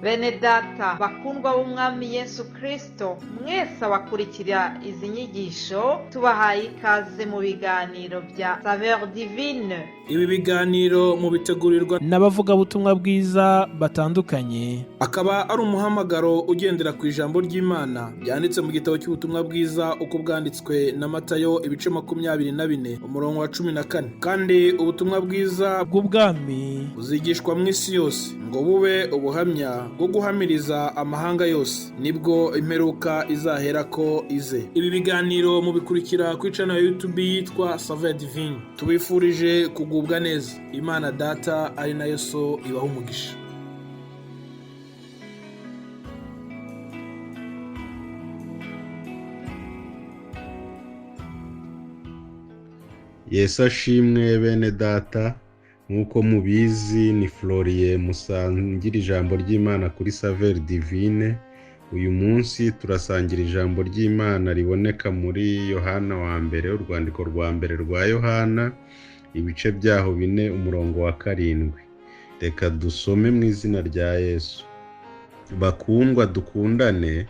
Bene data bakundwa b'umwami Yesu Kristo, mwese abakurikira izi nyigisho tubahaye ikaze mu biganiro bya Saveur Divine. Ibi biganiro mu bitegurirwa n'abavugabutumwa bwiza batandukanye, akaba ari umuhamagaro ugendera ku ijambo ry'Imana byanditse mu gitabo cy'ubutumwa bwiza uko bwanditswe na Matayo ibice 24 umurongo wa 14. Kandi ubutumwa bwiza bw'ubwami buzigishwa mu isi yose ngo bube ubuhamya bwo guhamiriza amahanga yose, nibwo imperuka izahera ko ize. Ibi biganiro mubikurikira ku channel ya YouTube yitwa Saveur Divine. Tubifurije kugubwa neza. Imana Data ari nayo So ibaha umugisha. Yesu ashimwe bene data, nk'uko mubizi ni Florien musangira ijambo ry'Imana kuri Saveur Divine. Uyu munsi turasangira ijambo ry'Imana riboneka muri Yohana wa mbere, urwandiko rwa mbere rwa Yohana, ibice byaho 4 umurongo wa 7. Reka dusome mu izina rya Yesu. Bakundwa, dukundane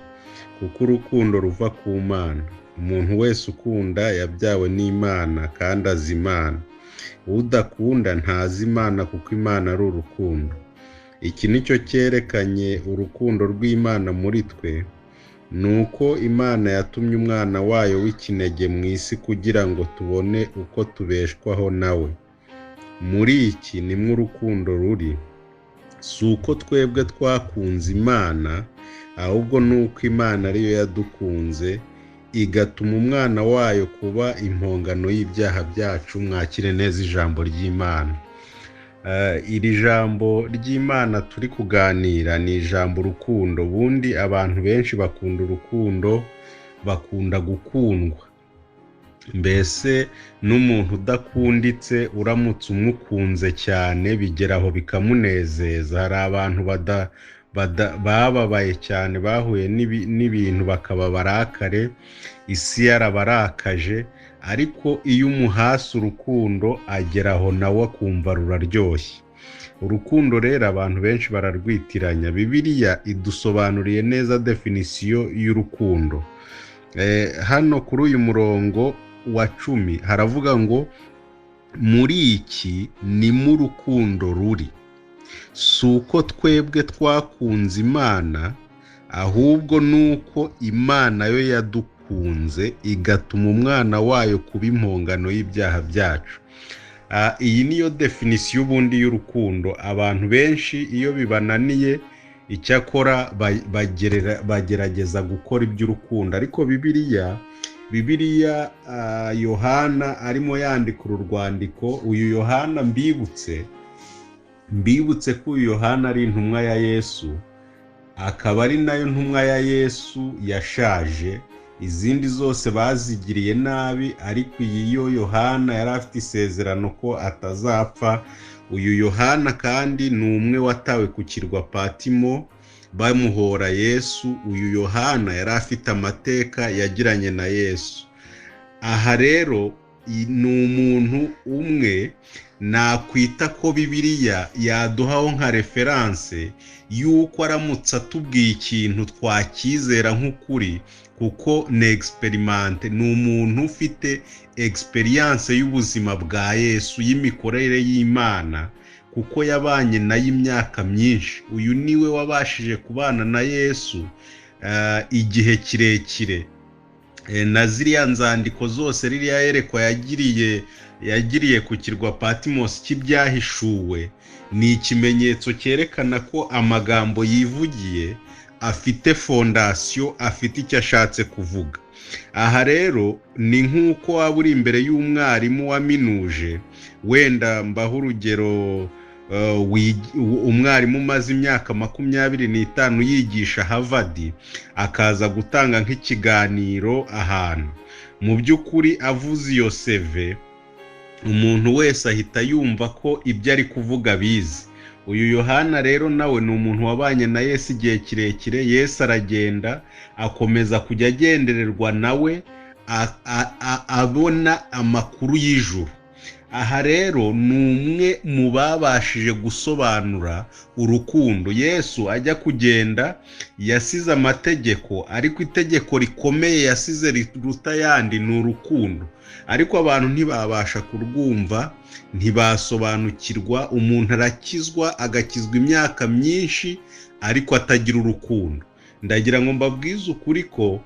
kuko urukundo ruva ku Mana. Umuntu wese ukunda yabyawe n'Imana kandi azi Imana. Udakunda ntazi Imana kuko Imana ari urukundo. Iki nicyo cyerekanye urukundo rw'Imana muri twe, nuko Imana yatumye umwana wayo w'ikinege mu isi kugira ngo tubone uko tubeshwaho nawe. Muri iki nimwe urukundo ruri, si uko twebwe twakunze Imana, ahubwo nuko Imana ariyo yadukunze igatuma umwana wayo kuba impongano y'ibyaha byacu. Mwakire neza ijambo ry'Imana. Iri jambo ry'Imana turi kuganira ni ijambo urukundo. Bundi abantu benshi bakunda urukundo, bakunda gukundwa. Mbese n'umuntu udakunditse uramutse umukunze cyane bigeraho bikamunezeza. Hari abantu bababaye cyane, bahuye n'ibintu bakaba barakare, isi yarabarakaje, ariko iyo umuhasi urukundo ageraho nawe akumva ruraryoshye. Urukundo rero abantu benshi bararwitiranya. Bibiliya idusobanuriye neza definisiyo y'urukundo. Hano kuri uyu murongo wa 10 haravuga ngo muri iki ni mu rukundo ruri, si uko twebwe twakunze Imana, ahubwo nuko Imana yo yadukunze igatuma umwana wayo kuba impongano y'ibyaha byacu. Iyi niyo definisiyo ubundi y'urukundo. Abantu benshi iyo bibananiye icyakora bagerageza gukora iby'urukundo, ariko Bibiliya Yohana arimo yandika uru rwandiko. Uyu Yohana mbibutse ko uyu Yohana ari intumwa ya Yesu, akaba ari nayo ntumwa ya Yesu yashaje. Izindi zose bazigiriye nabi, ariko iyi yo Yohana yari afite isezerano ko atazapfa. Uyu Yohana kandi ni umwe watawe ku kirwa Patimo bamuhora Yesu. Uyu Yohana yari afite amateka yagiranye na Yesu. Aha rero ni umuntu umwe nakwita ko Bibiliya yaduhaho nka referanse yuko aramutse atubwiye ikintu twakizera nk'ukuri, kuko ni experimente. Ni umuntu ufite experience y'ubuzima bwa Yesu, y'imikorere y'Imana, kuko yabanye nayo imyaka myinshi. Uyu niwe wabashije kubana na Yesu igihe kirekire. Na ziriya nzandiko zose, ririya yerekwa yagiriye ku kirwa Patmos cy'ibyahishuwe, ni ikimenyetso cyerekana ko amagambo yivugiye afite fondasiyo, afite icyo ashatse kuvuga. Aha rero ni nk'uko waba uri imbere y'umwarimu waminuje, wenda mbaho urugero, umwarimu umaze imyaka 25 yigisha Harvard, akaza gutanga nk'ikiganiro ahantu. Mu by'ukuri avuze iyo CV, umuntu wese ahita yumva ko ibyo ari kuvuga bizi. Uyu Yohana rero nawe ni umuntu wabanye na Yesu igihe kirekire. Yesu aragenda akomeza kujya agendererwa nawe, abona amakuru y'ijuru. aha rero ni umwe mu babashije gusobanura urukundo. Yesu ajya kugenda yasize amategeko, ariko itegeko rikomeye yasize riruta ayandi ni urukundo, ariko abantu ntibabasha kurwumva, ntibasobanukirwa. Umuntu arakizwa, agakizwa imyaka myinshi ariko atagira urukundo. Ndagira ngo mbabwize ukuri ko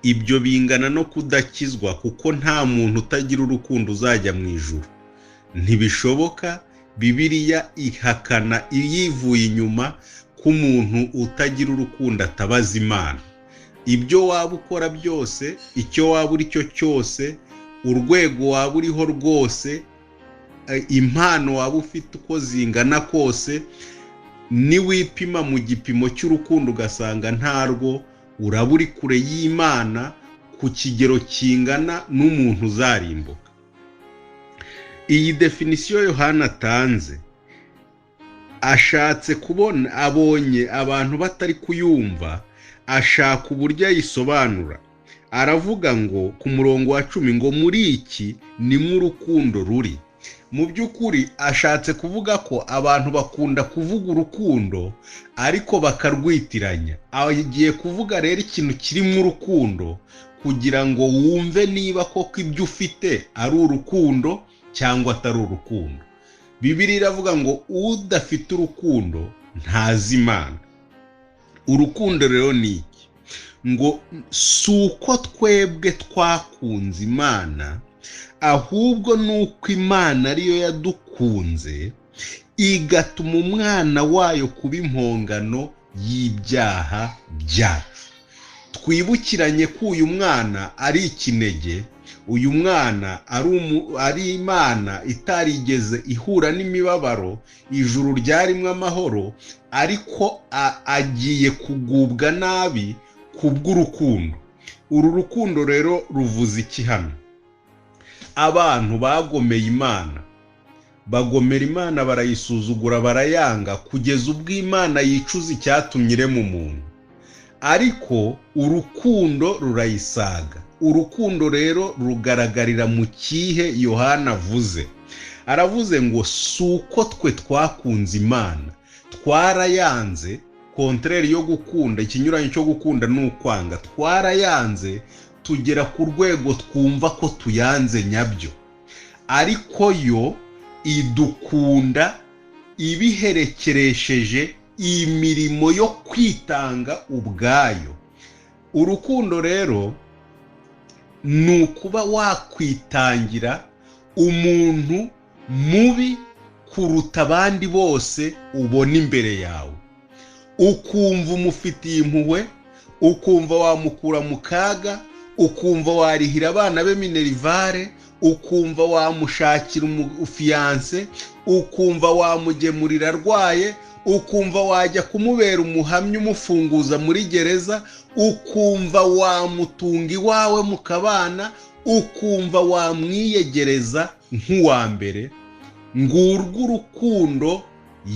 ibyo bingana no kudakizwa, kuko nta muntu utagira urukundo uzajya mu ijuru. Ntibishoboka. Bibiliya ihakana yivuye inyuma ko umuntu utagira urukundo atabaza Imana. Ibyo waba ukora byose, icyo waba uri cyo cyose, urwego waba uriho rwose, impano waba ufite uko zingana kose, niwipima mu gipimo cy'urukundo ugasanga ntarwo, uraba uri kure y'Imana ku kigero kingana n'umuntu uzarimbuka. Iyi definisiyo Yohana atanze ashatse kubona, abonye abantu batari kuyumva, ashaka uburyo ayisobanura. Aravuga ngo ku murongo wa 10 ngo muri iki nimwe urukundo ruri. Mu by'ukuri ashatse kuvuga ko abantu bakunda kuvuga urukundo ariko bakarwitiranya. Agiye kuvuga rero ikintu kirimo urukundo kugira ngo wumve niba koko ibyo ufite ari urukundo cyangwa atari urukundo. Bibiliya iravuga ngo udafite urukundo ntazi Imana. Urukundo rero ni iki? Ngo suko twebwe twakunze Imana, ahubwo nuko Imana ariyo yadukunze igatuma umwana wayo kuba impongano y'ibyaha byacu. Twibukiranye ko uyu mwana ari ikinege, uyu mwana ari Imana itarigeze ihura n'imibabaro, ijuru ryarimo amahoro, ariko agiye kugubwa nabi kubw'urukundo. Uru rukundo rero ruvuze iki hano? Abantu bagomeye Imana, bagomera Imana, barayisuzugura, barayanga, kugeza ubwo Imana yicuza icyatumye irema umuntu, ariko urukundo rurayisaga. Urukundo rero rugaragarira mu kihe Yohana avuze? Aravuze ngo suko twe twakunze Imana, twarayanze. Contraire yo gukunda, ikinyuranyo cyo gukunda ni ukwanga. Twarayanze tugera ku rwego twumva ko tuyanze nyabyo, ariko yo idukunda ibiherekeresheje imirimo yo kwitanga ubwayo. Urukundo rero ni ukuba wakwitangira umuntu mubi kuruta abandi bose ubona imbere yawe, ukumva umufitiye impuhwe, ukumva wamukura mu kaga, ukumva warihira abana be minerivare, ukumva wamushakira umufiyanse, ukumva wamugemurira arwaye, ukumva wajya kumubera umuhamya umufunguza muri gereza, ukumva wamutunga iwawe mukabana, ukumva wamwiyegereza nk'uwa mbere. Ngurwo urukundo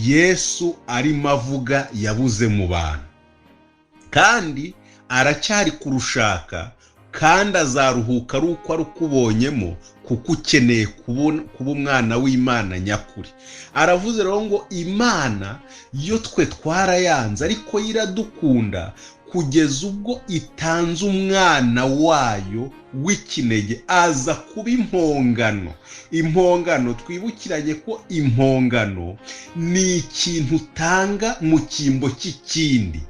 Yesu arimo avuga yabuze mu bantu, kandi aracyari kurushaka, kandi azaruhuka ari uko arukubonyemo, kuko ukeneye kuba umwana w'Imana nyakuri. Aravuze rero ngo Imana yo twe twarayanze, ariko iradukunda kugeza ubwo itanze umwana wayo w'ikinege, aza kuba impongano. Impongano, twibukiranye ko impongano ni ikintu utanga mu cyimbo cy'ikindi.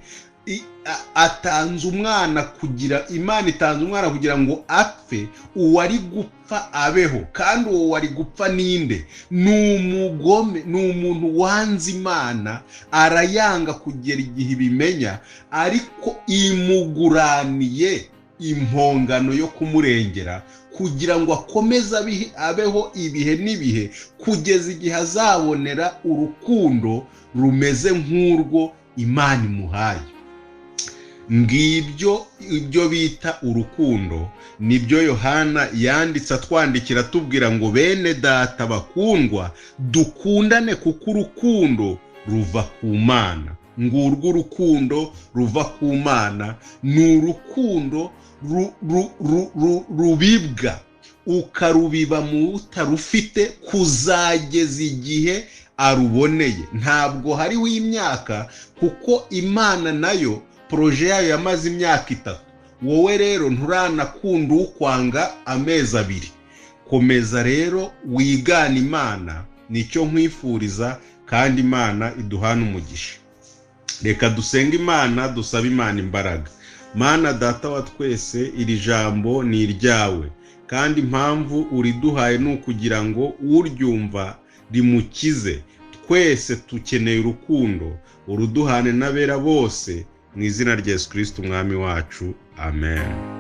Atanze umwana kugira, Imana itanze umwana kugira ngo apfe, uwari gupfa abeho. Kandi uwo wari gupfa ninde? Ni umugome, ni umuntu wanze Imana, arayanga kugera igihe ibimenya, ariko imuguraniye impongano yo kumurengera kugira ngo akomeze abeho ibihe n'ibihe, kugeza igihe azabonera urukundo rumeze nk'urwo Imana imuhaye. Ngibyo ibyo bita urukundo, nibyo Yohana yanditse atwandikira atubwira ngo bene data bakundwa, dukundane kuko urukundo ruva ku Mana. Ngurwo urukundo ruva ku Mana, ni urukundo rubibwa. ukarubiba mu utarufite kuzageza igihe aruboneye. Ntabwo hariho imyaka, kuko Imana nayo proje yayo yamaze imyaka 3. Wowe rero nturanakunda ukwanga amezi 2. Komeza rero wigana Imana, nicyo nkwifuriza, kandi Imana iduhana umugisha. Reka dusenga Imana, dusaba Imana imbaraga. Mana Data wa twese, iri jambo ni iryawe, kandi impamvu uriduhaye ni ukugira ngo uryumva rimukize. Twese tukeneye urukundo, uruduhane n'abera bose, mu izina rya Yesu Kristo umwami wacu. Amen.